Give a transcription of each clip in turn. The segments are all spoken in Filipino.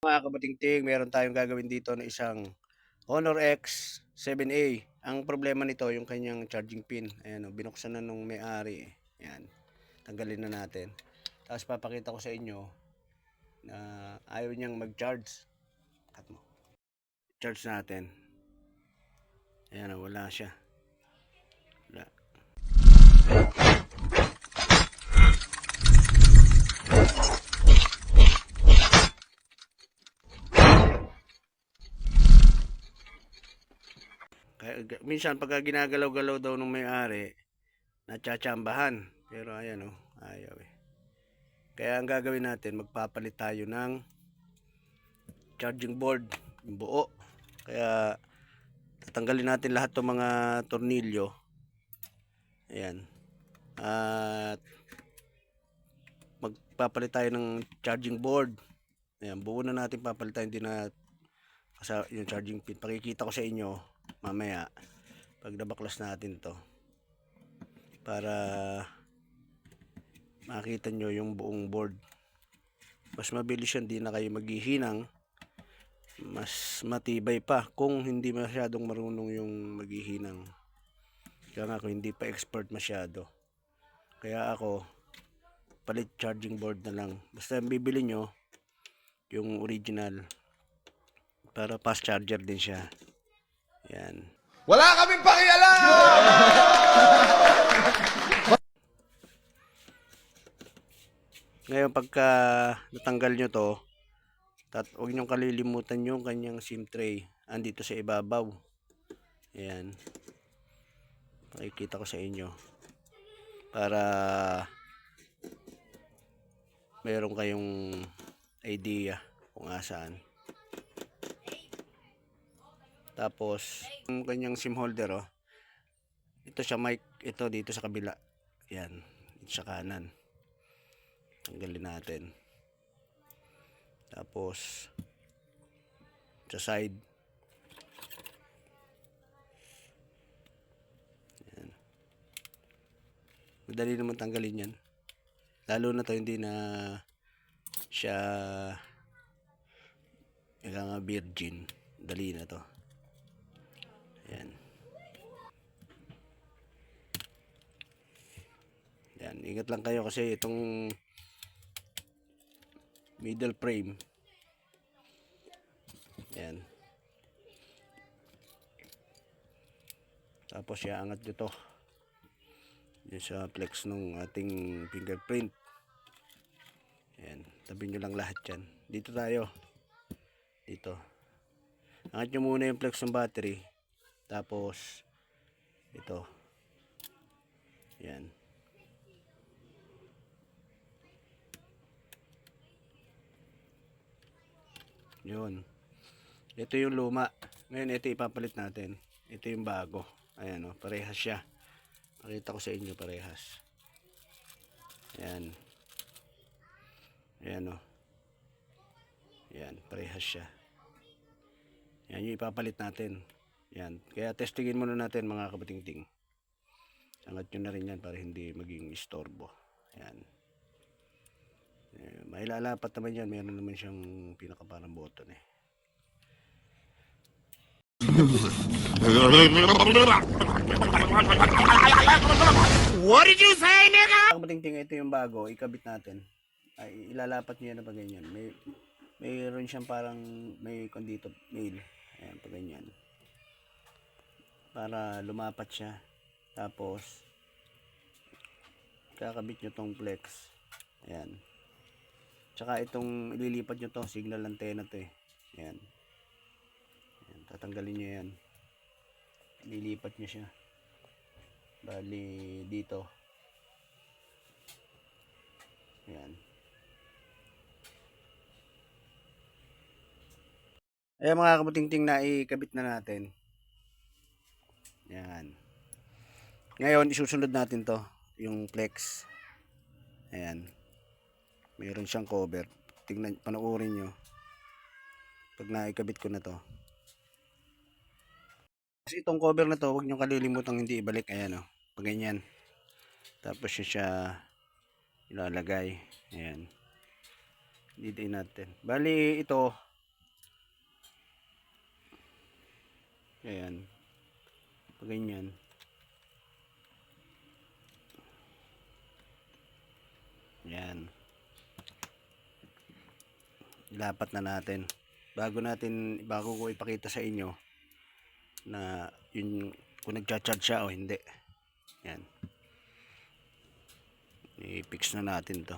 Mga kabatingting, meron tayong gagawin dito na isang Honor X 7A. Ang problema nito, yung kanyang charging pin. Ayan, binuksan na nung may-ari. Ayan, tanggalin na natin. Tapos papakita ko sa inyo na ayaw niyang mag-charge. Cut mo. Charge natin. Ayan, wala siya. Wala. Minsan pagka ginagalaw-galaw daw ng may-ari, natsatsambahan. Pero ayan ayaw eh. Kaya ang gagawin natin, magpapalit tayo ng charging board, yung buo. Kaya tatanggalin natin lahat ng mga tornilyo. Ayan. At magpapalit tayo ng charging board. Ayan, buo na natin papalitan, hindi na yung charging pin. Pakikita ko sa inyo mamaya pag nabaklas natin to, para makita nyo yung buong board. Mas mabilis yan, di na kayo maghihinang. Mas matibay pa kung hindi masyadong marunong yung maghihinang. Kaya nga ako hindi pa expert masyado. Kaya ako palit charging board na lang. Basta bibili nyo yung original, para fast charger din siya. Yan. Wala kaming pakialam! Ngayon pagka natanggal nyo to, huwag nyo kalilimutan yung kanyang SIM tray. Andito sa ibabaw. Ayan. Makikita ko sa inyo. Para mayroon kayong idea kung asaan. Tapos yung kanyang SIM holder ito siya mic, ito dito sa kabila. Yan, dito sa kanan. Tanggalin natin. Tapos sa side. Yan. Madali naman tanggalin yan. Lalo na to hindi na siya virgin. Dali na to. Yan. Yan, ingat lang kayo kasi itong middle frame. Yan. Tapos iaangat nyo to dyan sa flex ng ating fingerprint. Yan, tabi nyo lang lahat yan. Dito tayo. Dito. Angat nyo muna yung flex ng battery. Tapos ito. Yan. Yun. Ito yung luma. Ngayon ito ipapalit natin. Ito yung bago. Ayan parehas siya. Pakita ko sa inyo, parehas. Ayan. Ayan Ayan, parehas siya. Yan yung ipapalit natin. Yan. Kaya testingin muna natin mga kabatingting. Angat nyo na rin yan para hindi maging istorbo. Yan. May lalapat naman yan. Mayroon naman siyang pinakaparang button What did you say, nigga? Ang kabatingting, ito yung bago. Ikabit natin. Ay, ilalapat nyo yan na pag ganyan. Mayroon siyang parang may dito nail. Ayan, pag ganyan. Para lumapat siya. Tapos kakabit nyo tong flex. Ayan. Tsaka itong ililipat nyo to, signal antenna to Ayan. Ayan, tatanggalin nyo yan. Ililipat nyo siya. Bali dito. Ayan. Ayan mga kabutingting, na ikabit na natin. Yan. Ngayon isusunod natin to, yung flex. Ayan. Mayroon siyang cover. Tingnan, panoorin nyo. Pag naikabit ko na to. Kasi itong cover na to, huwag nyo kalilimutang hindi ibalik. Ayan pag ganyan. Tapos siya ilalagay. Ayan. Didiin natin. Bali ito, Ayan. Pag ganyan. Ayan. Ilapat na natin. Bago ko ipakita sa inyo na yun kung nagcha-charge siya o hindi. Ayan. I-fix na natin to.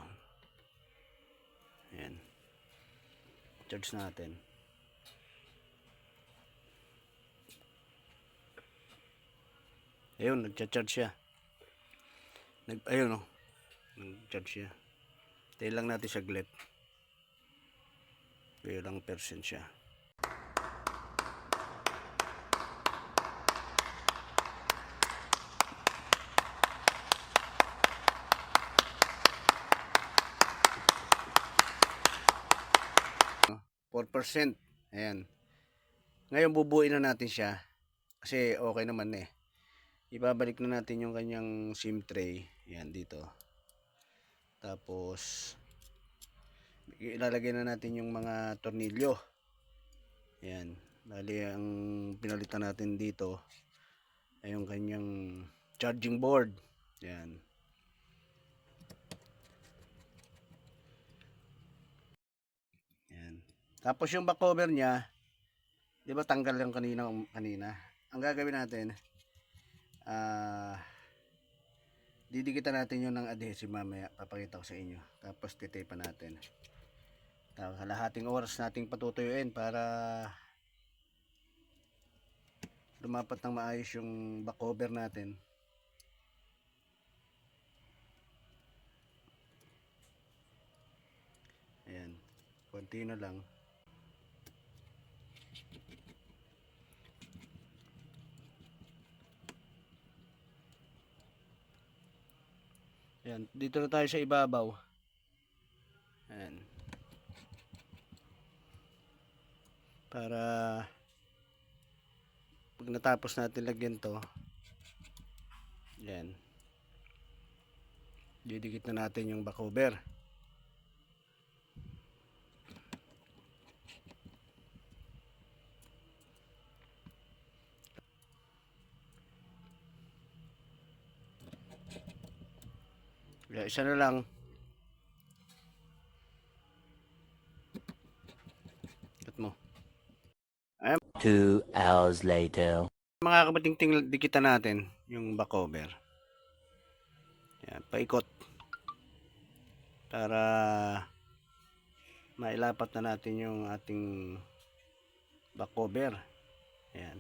Ayan. Charge natin. Ayun, nagcha-charge siya. Ayun, oh. Nag-charge siya. Tayo lang natin saglit. Ilang percent siya. No? 4%. Ayan. Ngayon bubuin na natin siya. Kasi okay naman eh. Ibabalik na natin yung kanyang SIM tray. Ayan dito. Tapos ilalagay na natin yung mga tornilyo. Ayan. Bali ang pinalitan natin dito ay yung kanyang charging board. Ayan. Ayan. Tapos yung back cover niya, di ba tanggal yung kanina. Ang gagawin natin, didikitan natin yun ng adhesive mamaya. Papakita ko sa inyo. Tapos titape natin. Tapos kalahating oras nating patutuyuin para lumapat ng maayos yung back cover natin. Ayan. Konti na lang. Ayan. Dito na tayo sa ibabaw. Ayan. Para pag natapos natin lagyan to, ayan, didikit na natin yung back cover. Isa na lang. Cut mo. 2 hours later. Mga kabating-ting, dikitan natin yung back cover. Ayan, paikot. Para mailapat na natin yung ating back cover. Ayan.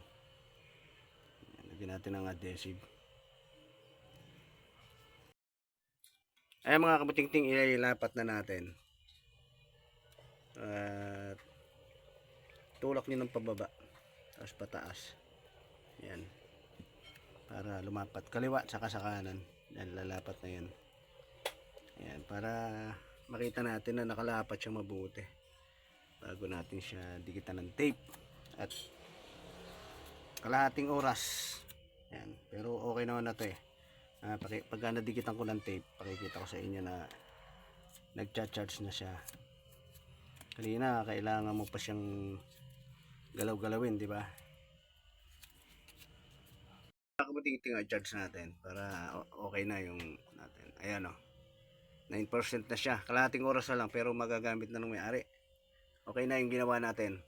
Lagyan natin ng adhesive. Ayan mga kabating-ting, ilapat na natin. At tulak nyo ng pababa. Tapos pataas. Ayan. Para lumapat. Kaliwa tsaka sa kanan. Ayan, lalapat na yan. Ayan. Para makita natin na nakalapat siya mabuti. Bago natin siya dikitan ng tape. At kalahating oras. Ayan. Pero okay naman na to eh. Pagka nadikitan ko ng tape, pakikita ko sa inyo na nagcha-charge na siya. Kanina kailangan mo pa siyang galaw-galawin, di ba? Kabuting-ting charge natin para okay na yung natin. Ayan o. 9% na siya. Kalahating oras na lang pero magagamit na ng may-ari. Okay na yung ginawa natin.